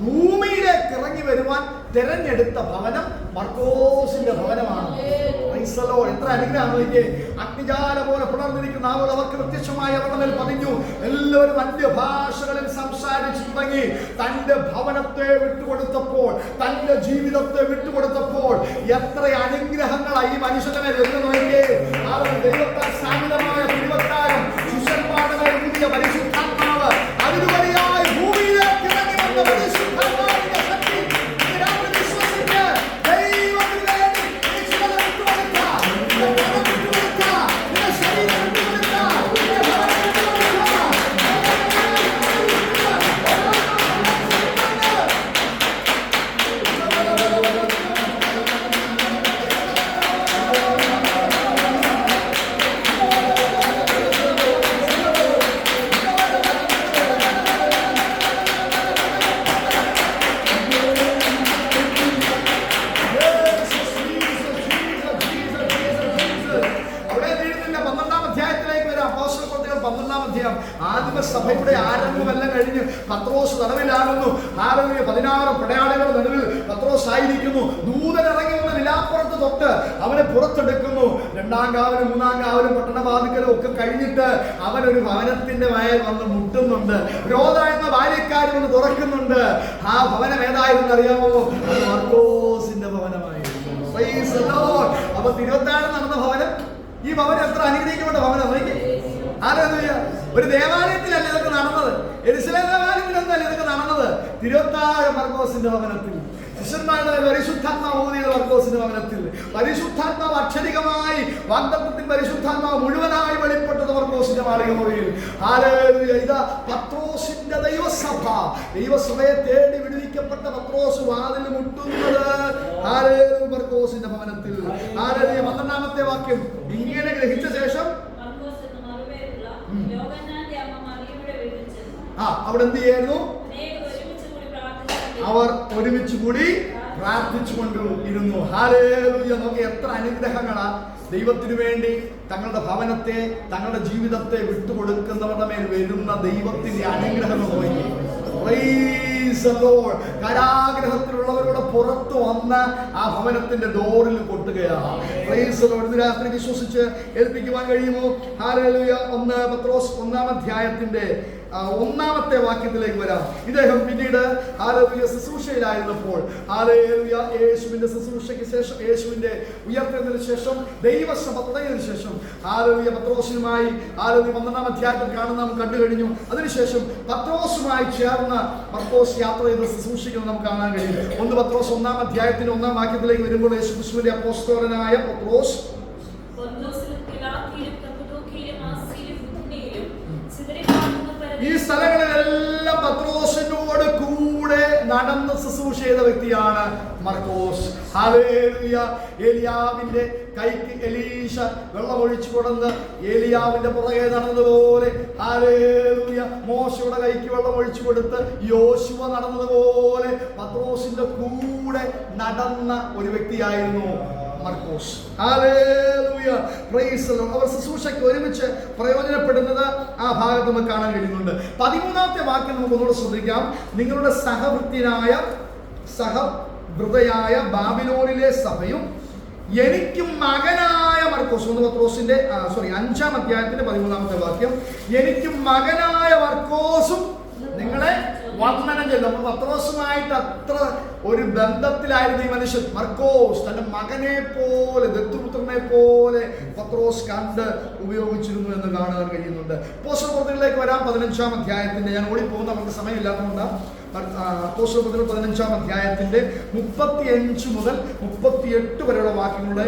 ഭൂമിയിലേക്ക് ഇറങ്ങി വരുവാൻ തെരഞ്ഞെടുത്ത ഭവനം മർക്കോസിന്റെ ഭവനമാണ്. എത്ര അനുഗ്രഹം! അഗ്നിജാല പോലെ പുണർന്നിരിക്കുന്ന ആളുകൾ അവർക്ക് വ്യത്യസ്തമായി അവരുടെ മേൽ പതിഞ്ഞു. എല്ലാവരും അന്യഭാഷകളിൽ സംസാരിച്ചു തുടങ്ങി. തന്റെ ഭവനത്തെ വിട്ടുകൊടുത്തപ്പോൾ, തന്റെ ജീവിതത്തെ വിട്ടുകൊടുത്തപ്പോൾ എത്ര അനുഗ്രഹങ്ങളായി ഈ മനുഷ്യന്റെ മേൽ എന്ന് നോക്കിയേ. ദൈവത്താൽ സ്ഥാപിതമായ തിരുവത്താരം ശിഷ്യന്മാരുടെ മേൽ പുതിയ പരിശുദ്ധാത്മാവ് അതിനുവഴിയായി ഭൂമിയിലേക്ക് ഇറങ്ങി വന്ന പരിശുദ്ധാത്മാവിന്റെ ശക്തി വിശ്വസിച്ച് ദൈവത്തിന് വേണ്ടി ആദിമസഭയുടെ ആരംഭമെല്ലാം കഴിഞ്ഞ് പത്രോസ് തടവിലാകുന്നു. 16 പടയാളികളുടെ നടുവിൽ പത്രോസ് ആയിരിക്കുന്നു. ദൂതൻ ഇറങ്ങി വന്ന വിലാപ്പുറത്ത് തൊട്ട് അവനെ പുറത്തെടുക്കുന്നു. 2-ാം കാവലും 3-ാം കാവലും പട്ടണവാതിക്കലും ഒക്കെ കഴിഞ്ഞിട്ട് അവനൊരു ഭവനത്തിന്റെ മേൽ വന്ന് മുട്ടുന്നുണ്ട്. രോധ എന്ന ബാല്യക്കാരി വന്ന് തുറക്കുന്നുണ്ട്. ആ ഭവനം ഏതായിരുന്നു അറിയാമോ? അത് മർക്കോസിന്റെ ഭവനമായിരുന്നു. അപ്പൊ തിരുവത്താഴം നടന്ന ഭവനം. ഈ ഭവനം എത്ര അനുഗ്രഹിക്കപ്പെട്ട ഭവനം! ഒരു ദേവാലയത്തിലല്ല ഇതൊക്കെ നടന്നത്, യെരുശലേം ദേവാലയത്തിലൊന്നല്ല ഇതൊക്കെ നടന്നത്. തിരുവത്താഴം മർക്കോസിന്റെ ഭവനത്തിൽ ശിഷ്യന്മാരുടെ പരിശുദ്ധാത്മാവ് ഊതിയത് മർക്കോസിന്റെ ഭവനത്തിൽ. പരിശുദ്ധാത്മാവ് അക്ഷരികമായി വാഗ്ദത്തത്തിൽ പരിശുദ്ധാത്മാവ് മുഴുവനായി വെളിപ്പെട്ടത് മർക്കോസിന്റെ മാളിക മുറിയിൽ. ഇതാ പത്രോസ് ദൈവസഭയെ തേടി വിടുവിക്കപ്പെട്ട പത്രോസ് വാതിൽ മുട്ടുന്നത് ഹല്ലേലൂയ മർക്കോസിന്റെ ഭവനത്തിൽ. ഹല്ലേലൂയ 12-ാമത്തെ വാക്യം ഇങ്ങനെ ഗ്രഹിച്ച ശേഷം അവിടെ എന്ത് ചെയ്യായിരുന്നു? അവർ ഒരുമിച്ച് കൂടി പ്രാർത്ഥിച്ചുകൊണ്ട് ഇരുന്നു. ഹല്ലേലൂയ. നോക്കി എത്ര അനുഗ്രഹങ്ങളാ ദൈവത്തിനു വേണ്ടി തങ്ങളുടെ ഭവനത്തെ, തങ്ങളുടെ ജീവിതത്തെ വിട്ടുകൊടുക്കുന്നവരുടെ മേൽ വരുന്ന ദൈവത്തിന്റെ അനുഗ്രഹം നോക്കി. കാരാഗ്രഹത്തിലുള്ളവരുടെ പുറത്ത് വന്ന് ആ ഭവനത്തിന്റെ ഡോറിൽ കൊട്ടുകയാണ്. ഇന്ന് രാത്രി വിശ്വസിച്ച് ഏൽപ്പിക്കുവാൻ കഴിയുമോ? ഹല്ലേലൂയ. 1 പത്രോസ് 1-ാം അധ്യായത്തിന്റെ 1-ാമത്തെ വാക്യത്തിലേക്ക് വരാം. ഇദ്ദേഹം പിന്നീട് ഹല്ലേലൂയ ശുശ്രൂഷയിലായിരുന്നപ്പോൾ ഹല്ലേലൂയ യേശുവിന്റെ ശുശ്രൂഷയ്ക്ക് ശേഷം, യേശുവിന്റെ ഉയർത്തലിന് ശേഷം, ദൈവസഭ തുടങ്ങിയതിനു ശേഷം ഹല്ലേലൂയ പത്രോസുമായി ഹല്ലേലൂയ 12-ാം അധ്യായത്തിൽ കാണുന്ന നാം കണ്ടു കഴിഞ്ഞു. അതിനുശേഷം പത്രോസുമായി ചേർന്ന് പത്രോസ് യാത്ര ചെയ്ത് ശുശ്രൂഷിക്കുന്നത് നമുക്ക് കാണാൻ കഴിയും. 1 പത്രോസ് 1-ാം അധ്യായത്തിന്റെ 1-ാം വാക്യത്തിലേക്ക് വരുമ്പോൾ യേശുക്രിസ്തുവിന്റെ അപ്പോസ്തലനായ പത്രോസ് ഈ സ്ഥലങ്ങളിലെല്ലാം പത്രോസിനോട് കൂടെ നടന്ന് ശുശ്രൂഷ ചെയ്ത വ്യക്തിയാണ് മർക്കോസ്. ഹല്ലേലൂയ. ഏലിയാവിന്റെ കൈക്ക് എലീശ വെള്ളം ഒഴിച്ചു കൊടുന്ന് ഏലിയാവിന്റെ പുറകെ നടന്നതുപോലെ, ഹല്ലേലൂയ, മോശയുടെ കൈക്ക് വെള്ളം ഒഴിച്ചു കൊടുത്ത് യോശുവ നടന്നതുപോലെ പത്രോസിന്റെ കൂടെ നടന്ന ഒരു വ്യക്തിയായിരുന്നു മർക്കോസ്. ഹല്ലേലൂയ. Praise the lord. അവർ ശുശ്രൂഷയ്ക്ക് ഒരുമിച്ച് പ്രയോജനപ്പെടുന്നത് ആ ഭാഗത്ത് നമുക്ക് കാണാൻ കഴിയുന്നുണ്ട്. 13-ാമത്തെ വാക്യം നമുക്ക് ഒന്നുകൂടെ ശ്രദ്ധിക്കാം. നിങ്ങളുടെ സഹവൃതയായ ബാബിലോണിലെ സഭയും എനിക്കും മകനായ മർക്കോസ്, 1 പത്രോസിന്റെ 5-ാം അധ്യായത്തിന്റെ 13-ാമത്തെ വാക്യം, എനിക്കും മകനായ മർക്കോസും നിങ്ങളെ വന്ദനം ചെയ്തു. നമ്മൾ പത്രോസുമായിട്ട് അത്ര ഒരു ബന്ധത്തിലായിരുന്നു ഈ മനുഷ്യൻ. മർക്കോസ് തന്റെ മകനെ പോലെ, ദത്തുപുത്രനെ പോലെ പത്രോസ് കണ്ട് ഉപയോഗിച്ചിരുന്നു എന്ന് കാണാൻ കഴിയുന്നുണ്ട്. അപ്പോസ്തലപ്രവൃത്തികളിലേക്ക് വരാം. 15-ാം അധ്യായത്തിന്റെ, ഞാൻ ഓടിപ്പോകുന്ന നമുക്ക് സമയമില്ലാത്തതുകൊണ്ട് അപ്പോസ്തലപ്രവൃത്തികൾ 15-ാം അധ്യായത്തിന്റെ 35 മുതൽ 38 വരെയുള്ള വാക്യങ്ങളുടെ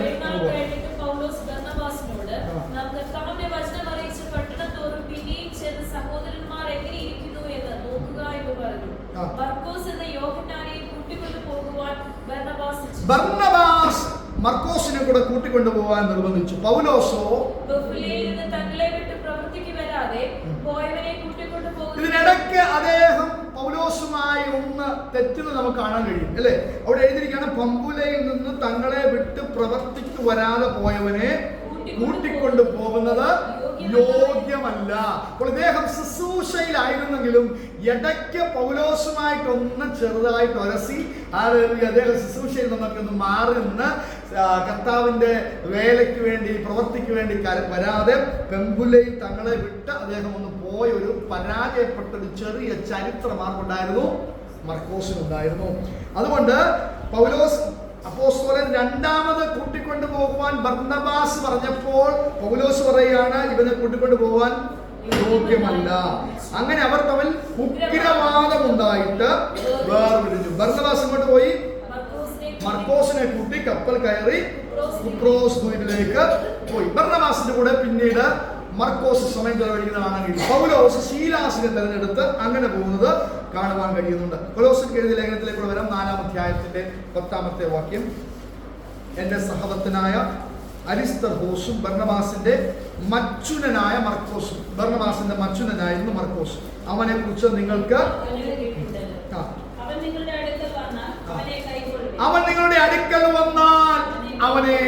ബർന്നബാസ് മർക്കോസിനെ കൂടെ കൂട്ടിക്കൊണ്ടുപോകാൻ നിർബന്ധിച്ചു. പൗലോസോ ഇതിനിടയ്ക്ക് അദ്ദേഹം പൗലോസുമായി ഒന്ന് തെറ്റുന്നത് നമുക്ക് കാണാൻ കഴിയും, അല്ലെ? അവിടെ എഴുതിയിരിക്കുകയാണ്, പമ്പുലയിൽ നിന്ന് തങ്ങളെ വിട്ട് പ്രവർത്തിക്ക് വരാതെ പോയവനെ കൂട്ടിക്കൊണ്ടു പോകുന്നത് യോഗ്യമല്ല. അപ്പോൾ ഇദ്ദേഹം ശുശ്രൂഷയിലായിരുന്നെങ്കിലും ഇടയ്ക്ക് പൗലോസുമായിട്ടൊന്ന് ചെറുതായിട്ട് ഒരസി അദ്ദേഹം ശുശ്രൂഷയിൽ നമുക്കൊന്ന് മാറി നിന്ന് കർത്താവിന്റെ വേലയ്ക്ക് വേണ്ടി, പ്രവർത്തിക്ക് വേണ്ടി വരാതെ പെമ്പുലയിൽ തങ്ങളെ വിട്ട് അദ്ദേഹം ഒന്ന് പോയ ഒരു പരാജയപ്പെട്ട ഒരു ചെറിയ ചരിത്രമാർക്കുണ്ടായിരുന്നു, മർക്കോസിനുണ്ടായിരുന്നു. അതുകൊണ്ട് പൗലോസ് അപ്പോസ്തലൻ 2ാമത് കൂട്ടിക്കൊണ്ടു പോകുവാൻ ബർന്നബാസ് പറഞ്ഞപ്പോൾ പൗലോസ് പറയുകയാണ്, ഇവനെ കൂട്ടിക്കൊണ്ടു പോകാൻ യോഗ്യമല്ല. അങ്ങനെ അവർ തമ്മിൽ ഉഗ്രവാദമുണ്ടായിട്ട് വേർപിരിഞ്ഞു. ബർന്നബാസ് ഇങ്ങോട്ട് പോയി മർക്കോസിനെ കൂട്ടി കപ്പൽ കയറി കുപ്രോസ് ദ്വീപിലേക്ക് പോയി. ബർന്നബാസിന്റെ കൂടെ പിന്നീട് മർക്കോസ് സമയം ചെലവഴിക്കുന്നത് കാണാൻ കഴിയും. പൗലോസ് ശീലാസിനെ തെരഞ്ഞെടുത്ത് അങ്ങനെ പോകുന്നത് കാണുവാൻ കഴിയുന്നുണ്ട്. കൊലോസ്യർക്ക് എഴുതിയ ലേഖനത്തിലേക്ക് വരാം. 4-ാം അധ്യായത്തിന്റെ 10-ാമത്തെ വാക്യം, എന്റെ സഹവത്തനായ അരിസ്തർഹോസും ബർന്നബാസിന്റെ മച്ചുനനായ മർക്കോസും, ബർന്നബാസിന്റെ മച്ചുനനായിരുന്നു മർക്കോസ്, അവനെ കുറിച്ച് നിങ്ങൾക്ക് അവൻ നിങ്ങളുടെ അടുക്കൽ വന്നാൽ അവനെ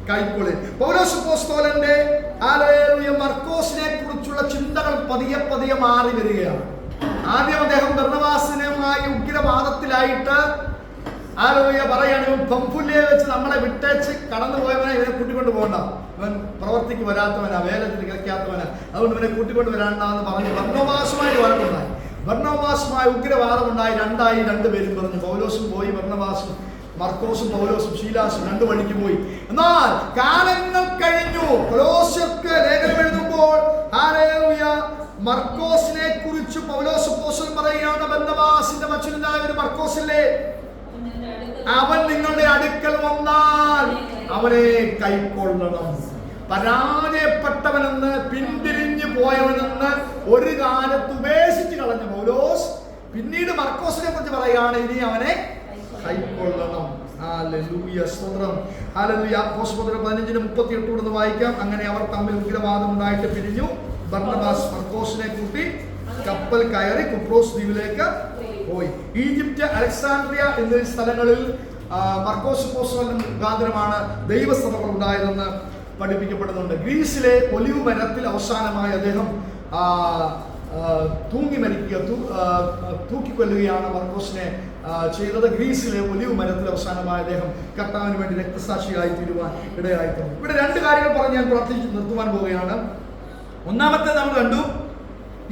കൈക്കൊള്ളിൻ. പൗലോസ് അപ്പോസ്തലന്റെ മർക്കോസിനെ കുറിച്ചുള്ള ചിന്തകൾ പതിയെ പതിയെ മാറി വരികയാണ്. ആദ്യം അദ്ദേഹം ബർന്നബാസിനുമായി ഉഗ്രവാദത്തിലായിട്ട് പറയാണ്, പമ്പുല്യെ വെച്ച് നമ്മളെ വിട്ടേച്ച് കടന്നു പോയവനെ ഇവനെ കൂട്ടിക്കൊണ്ട് പോകണ്ട, ഇവൻ പ്രവർത്തിക്ക് വരാത്തവനാ, വേലത്തിന് കഴിക്കാത്തവനാ, അതുകൊണ്ട് ഇവനെ കൂട്ടിക്കൊണ്ട് വരാണ്ടെന്ന് പറഞ്ഞ് ബർന്നബാസുമായി വഴക്കുണ്ടായി. ബർന്നബാസുമായി ഉഗ്രവാദമുണ്ടായി. 2 പേരും പറഞ്ഞു. പൗലോസും പോയി, മർക്കോസും പൗലോസും ശീലാസും 2 വഴിക്ക് പോയി. എന്നാൽ കാലങ്ങൾ കഴിഞ്ഞു. കൊലോസ്യർക്ക് ലേഖനം എഴുതുമ്പോൾ മർക്കോസിനെ കുറിച്ച് പൗലോസ് അപ്പോസ്തലൻ പറയുകയാണ്, ബർന്നബാസിന്റെ മച്ചുനനായ ഒരു മർക്കോസില്ലേ, അവൻ നിങ്ങളുടെ അടുക്കൽ വന്നാൽ അവനെ കൈക്കൊള്ളണം. പരാജയപ്പെട്ടവനെന്ന്, പിന്തിരിഞ്ഞു പോയവനെന്ന് ഒരു കാലത്ത് ഉപേക്ഷിച്ച് കളഞ്ഞ പൗലോസ് പറയാണ് ഇനി അവനെ കൈക്കൊള്ളണം. ഹല്ലേലൂയ, സ്തോത്രം. ഹല്ലേലൂയ. അപ്പോസ്തലർ 15:38 വായിക്കാം. അങ്ങനെ അവർ തമ്മിൽ ഉഗ്രവാദം ഉണ്ടായിട്ട് പിരിഞ്ഞു. ബർന്നബാസ് മർക്കോസിനെ കൂട്ടി കപ്പൽ കയറി കുപ്രോസ് ദ്വീപിലേക്ക് പോയി. ഈജിപ്റ്റ്, അലക്സാണ്ട്രിയ എന്നീ സ്ഥലങ്ങളിൽ മർക്കോസ് അപ്പോസ്തലൻ മുഖാന്തരമാണ് ദൈവസഭകൾ ഉണ്ടായതെന്ന് പഠിപ്പിക്കപ്പെടുന്നുണ്ട്. ഗ്രീസിലെ ഒലിവ് മരത്തിൽ അവസാനമായി അദ്ദേഹം തൂക്കിക്കൊല്ലുകയാണ് മർക്കോസിനെ ചെയ്തത്. ഗ്രീസിലെ ഒലിവ് മരത്തിൽ അവസാനമായി അദ്ദേഹം കർത്താവിന് വേണ്ടി രക്തസാക്ഷിയായി തീരുവാൻ ഇടയായിട്ടുണ്ട്. ഇവിടെ രണ്ട് കാര്യങ്ങൾ പറഞ്ഞ് ഞാൻ പ്രാർത്ഥിച്ച് നിർത്തുവാൻ പോവുകയാണ്. ഒന്നാമത്തെ നമ്മൾ കണ്ടു,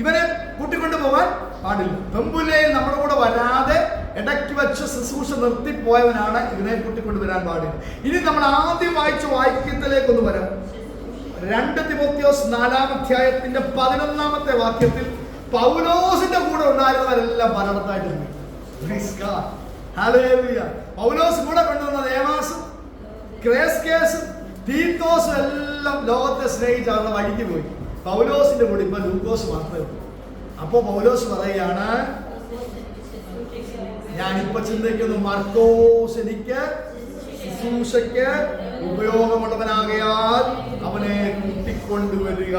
ഇവനെ കൂട്ടിക്കൊണ്ടുപോകാൻ പാടില്ല. പെമ്പുലയിൽ നമ്മുടെ കൂടെ വരാതെ ഇടയ്ക്ക് വെച്ച് ശുശ്രൂഷ നിർത്തിപ്പോയവനാണ് ഇവനെ കൂട്ടിക്കൊണ്ടുവരാൻ പാടില്ല. ഇനി നമ്മൾ ആദ്യം വായിച്ച വാക്യത്തിലേക്കൊന്ന് വരാം. 2 തിമോത്തിയോസ് 4-ാമത്തെ വാക്യത്തിൽ പൗലോസിന്റെ കൂടെ ഉണ്ടായിരുന്നവരെല്ലാം പലയിടത്തായിട്ടുണ്ട്. പൗലോസ് കൂടെ കൊണ്ടുവന്ന ദേമാസും ക്രേസ്കേസും തീത്തോസും എല്ലാം ലോകത്തെ സ്നേഹിച്ച് അവരുടെ വഴിക്ക് പോയി. പൗലോസിന്റെ കൂടെ ഇപ്പൊ ലൂക്കോസ് മാത്രമേ ഉള്ളൂ. അപ്പോ പൗലോസ് പറയുകയാണ്, ഞാനിപ്പോ ചിന്തിക്കുന്നു, മർക്കോസ് എനിക്ക് ശുശ്രൂഷയ്ക്ക് ഉപയോഗമുള്ളവനാകയാൽ അവനെ കൂട്ടിക്കൊണ്ടുവരിക.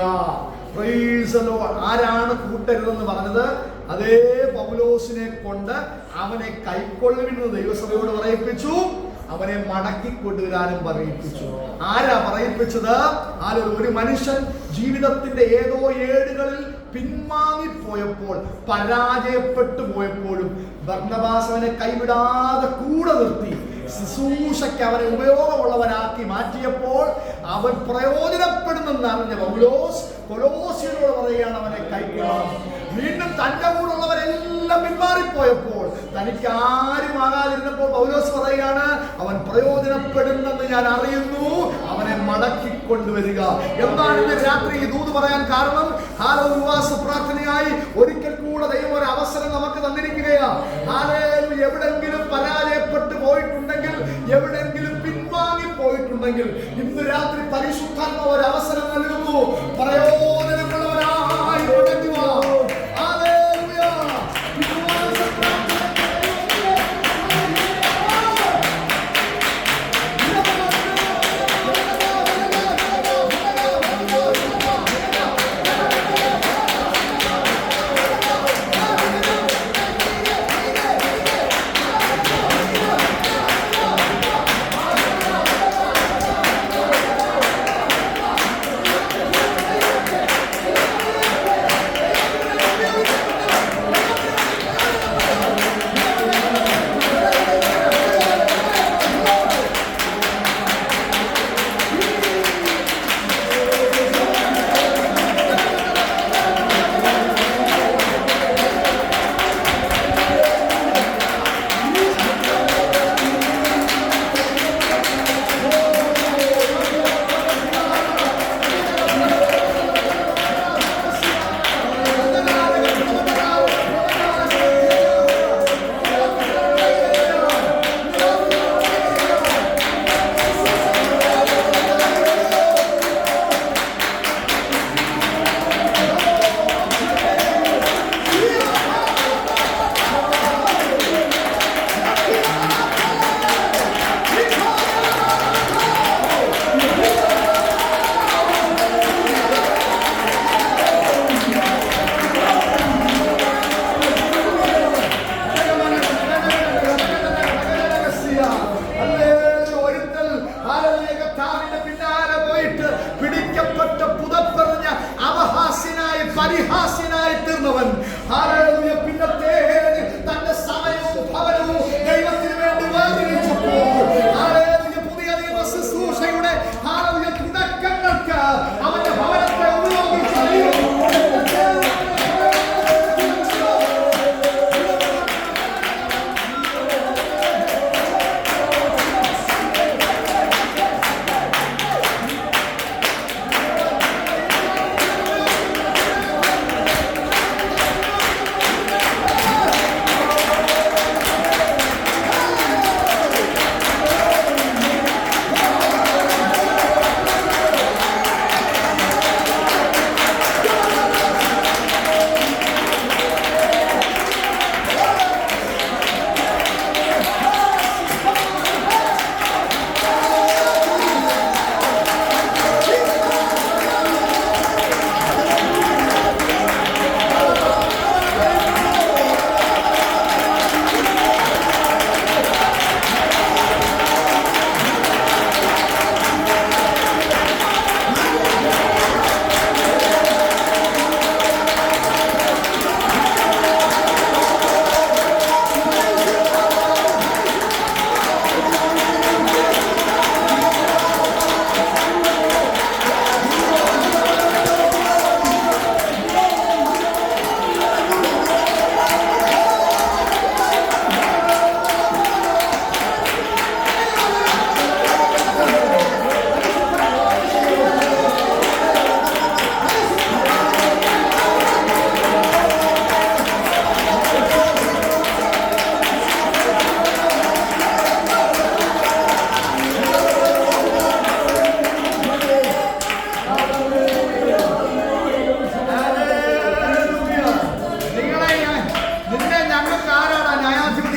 ആരാണ് കൂട്ടരുതെന്ന് പറഞ്ഞത്? അതേ പൗലോസിനെ കൊണ്ട് അവനെ കൈക്കൊള്ളുമെന്ന് ദൈവസഭയോട് പറയിപ്പിച്ചു. അവനെ മടക്കി കൊണ്ടുവരാനും പറയിപ്പിച്ചു. ആരാ പറയിപ്പിച്ചത്? ഒരു മനുഷ്യൻ ജീവിതത്തിന്റെ ഏതോ ഏടുകളിൽ പിൻവാങ്ങിപ്പോയപ്പോൾ, പരാജയപ്പെട്ടു പോയപ്പോഴും ബർന്നബാസ് അവനെ കൈവിടാതെ കൂടെ നിർത്തി ശുശ്രൂഷയ്ക്ക് അവനെ ഉപയോഗമുള്ളവനാക്കി മാറ്റിയപ്പോൾ അവൻ പ്രയോജനപ്പെടുന്നെന്ന് അറിഞ്ഞ പൗലോസ് കൊലോസ്യരോട് പറയുകയാണ്, അവനെ കൈക്കൊള്ളണം. വീണ്ടും തന്റെ കൂടെ ഉള്ളവരെല്ലാം പിന്മാറിപ്പോയപ്പോൾ, തനിക്ക് ആരും ആകാതിരുന്നപ്പോൾ പൗലോസ് പറയുകയാണ്, അവൻ പ്രയോജനപ്പെടുന്നെന്ന് ഞാൻ അറിയുന്നു, അവനെ മടക്കിക്കൊണ്ടുവരിക. എന്താണ് ഇന്ന് രാത്രി ഈ ദൂത് പറയാൻ കാരണം? ഉപവാസ പ്രാർത്ഥനയായി ഒരിക്കൽ കൂടെ ദൈവം ഒരു അവസരം നമുക്ക് തന്നിരിക്കുകയാണ്. എവിടെങ്കിലും പരാജയപ്പെട്ടു പോയിട്ടുണ്ടെങ്കിൽ, എവിടെങ്കിലും പിൻവാങ്ങി പോയിട്ടുണ്ടെങ്കിൽ, ഇന്ന് രാത്രി പരിശുദ്ധാത്മാവ് ഒരു അവസരം നൽകുന്നു. പ്രയോജനമുള്ളവരായി മടങ്ങുക.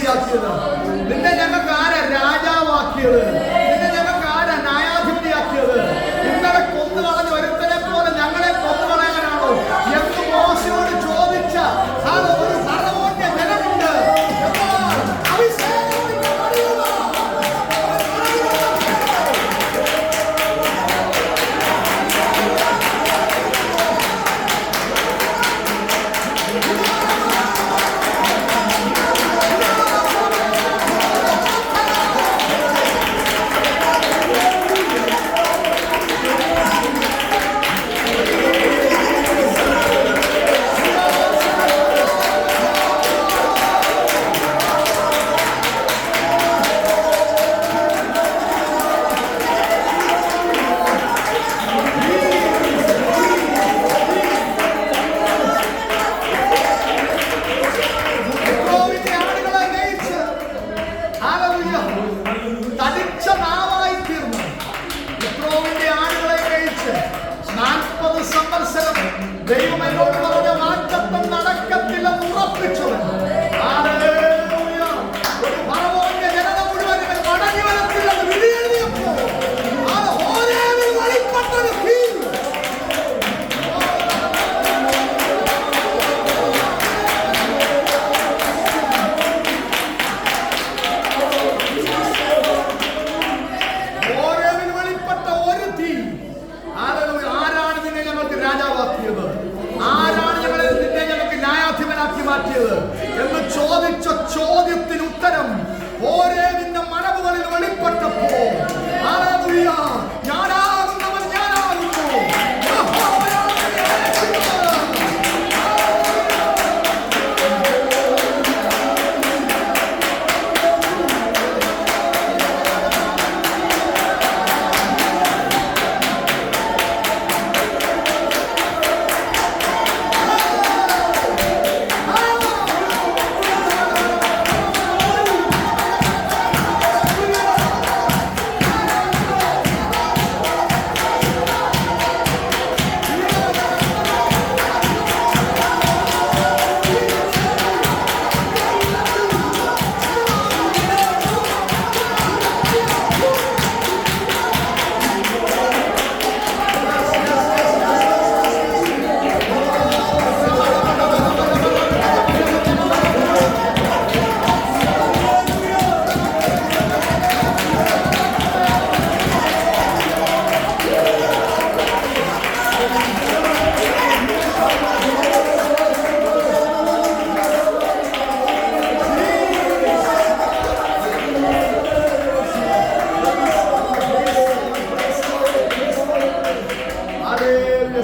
ന്യായാധിപതിയാക്കിയത്? നിന്നെ ഞങ്ങൾക്ക് ആരാ രാജാവാക്കിയത്? നിന്നെ ഞങ്ങൾക്ക് ആരാ ന്യായാധിപതിയാക്കിയത്? നിങ്ങളെ കൊന്നുകളഞ്ഞ ഒരുത്തനെ പോലെ ഞങ്ങളെ കൊന്നുകളയാനാണോ എന്ന് മോശയോട് ചോദിച്ച ഒരു ഫറവോന്റെ ജനമുണ്ട്. ദൈവം എന്നോട് പറഞ്ഞ മാറ്റം നടക്കത്തില്ലെന്ന് ഉറപ്പിച്ചവൻ. ഒരു ഫറവോന്റെ ജനത മുഴുവൻ മടങ്ങി വരത്തില്ലെന്ന് വിധി എഴുതിയപ്പോൾ ഹോരേബിൽ വെളിപ്പെട്ടൊരു തീ. ഹോരേബിൽ വെളിപ്പെട്ട ഒരു തീ. ആരാണ് നിന്നെ ഞങ്ങൾക്ക് രാജാവാക്കിയത്? ആരാണ് നിന്നെ ഞങ്ങൾക്ക് ന്യായാധിപനാക്കി മാറ്റിയത് എന്ന് ചോദിച്ച ചോദ്യത്തിന് ഉത്തരം ഹോരേബിന്റെ മലമുകളിൽ വെളിപ്പെട്ടപ്പോൾ ഹല്ലേലൂയ, ഞാനാകുന്നവൻ ഞാനാകുന്നു.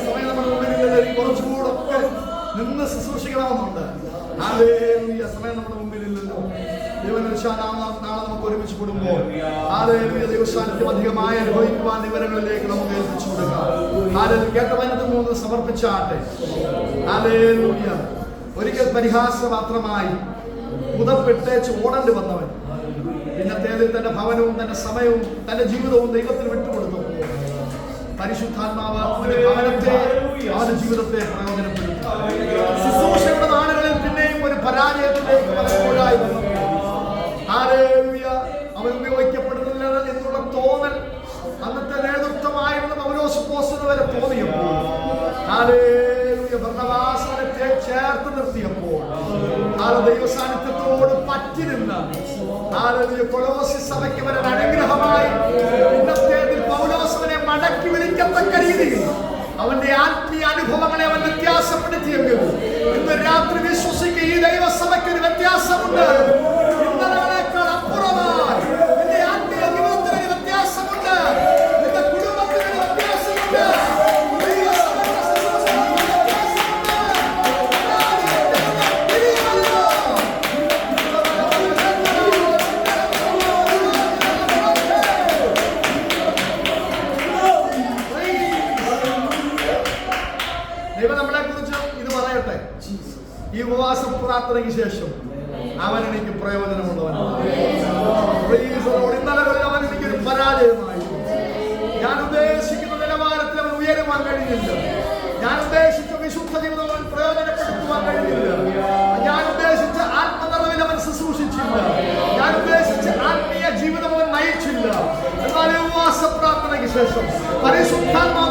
സമയം നമ്മുടെ മുമ്പിൽ കുറച്ചുകൂടൊക്കെ നിന്ന് ശുശ്രൂഷിക്കണമെന്നുണ്ട്. സമയം നമ്മുടെ മുമ്പിലില്ലല്ലോ. നാളെ നമുക്ക് ഒരുമിച്ച് കൂടുമ്പോൾ ദൈവസാന്നിധ്യം അധികമായി അനുഭവിക്കുവാൻ വിവരങ്ങളിലേക്ക് നമുക്ക് ഏൽപ്പിച്ചു കൊടുക്കാം. കേട്ട വചനത്തിൽ നിന്ന് സമർപ്പിച്ചാട്ടെ. ഒരിക്കൽ പരിഹാസപാത്രമായി പുതപ്പിട്ടേച്ച് ഓടേണ്ടി വന്നവൻ പിന്നത്തേതിൽ തന്റെ ഭവനവും തന്റെ സമയവും തന്റെ ജീവിതവും ദൈവത്തിന് വിട്ടുകൊടുത്തു. പരിശുദ്ധാത്മാവ് അവന്റെ ഭവനത്തെ അവന്റെ ജീവിതത്തെ പ്രയോജനപ്പെടുത്തി. ശുശ്രൂഷയുടെ നാളുകളിൽ പിന്നെയും ഒരു പരാജയത്തിലേക്ക് പലപ്പോഴായി വന്നു. അവൻ ഉപയോഗിക്കപ്പെടുന്നില്ല എന്നുള്ള തോന്നൽ അന്നത്തെ നേതൃത്വമായിരുന്ന പൗലോസ് അപ്പോസ്തലൻ വരെ തോന്നിയപ്പോൾ ഭർന്നവാസനെ ചേർത്ത് നിർത്തിയപ്പോൾ ദൈവസാന്നിധ്യത്തോട് പറ്റി നിന്ന് കൊലോസി സഭയ്ക്ക് വരെ അനുഗ്രഹമായി ഇന്നത്തേതിൽ പൗലോസിനെ മടക്കി വിളിക്കത്തക്ക രീതിയിൽ അവന്റെ ആത്മീയ അനുഭവങ്ങളെ അവൻ വ്യത്യാസപ്പെടുത്തിയെങ്കിൽ ഇന്ന് രാത്രി വിശ്വസിക്കുക, ഈ ദൈവസഭയ്ക്ക് ഒരു വ്യത്യാസമുണ്ട്. ഇന്നലകളേക്കാൾ അപ്പുറമായി നിന്റെ ആത്മീയ ജീവിതത്തിന് ഒരു വ്യത്യാസമുണ്ട്. നിന്റെ കുടുംബത്തിന് ഒരു വ്യത്യാസമുണ്ട്. ദൈവം നമ്മളെ കുറിച്ച് ഇത് പറയട്ടെ. ഈ ഉപവാസ പ്രാർത്ഥനയ്ക്ക് ശേഷം അവൻ എനിക്ക് പ്രയോജനമുള്ളവനാണ്. ഇന്നലകളിൽ അവൻ എനിക്കൊരു പരാജയമായി. ഞാൻ ഉദ്ദേശിക്കുന്ന നിലവാരത്തിൽ അവൻ ഉയരുവാൻ കഴിഞ്ഞില്ല. ഞാൻ ഉദ്ദേശിച്ച വിശുദ്ധ ജീവിതം അവൻ പ്രയോജനപ്പെടുത്തുവാൻ കഴിഞ്ഞില്ല. ഞാൻ ഉദ്ദേശിച്ച ആത്മനിറവിൽ അവൻ ശുശ്രൂഷിച്ചില്ല. ശേഷം പരിശുദ്ധാത്മാ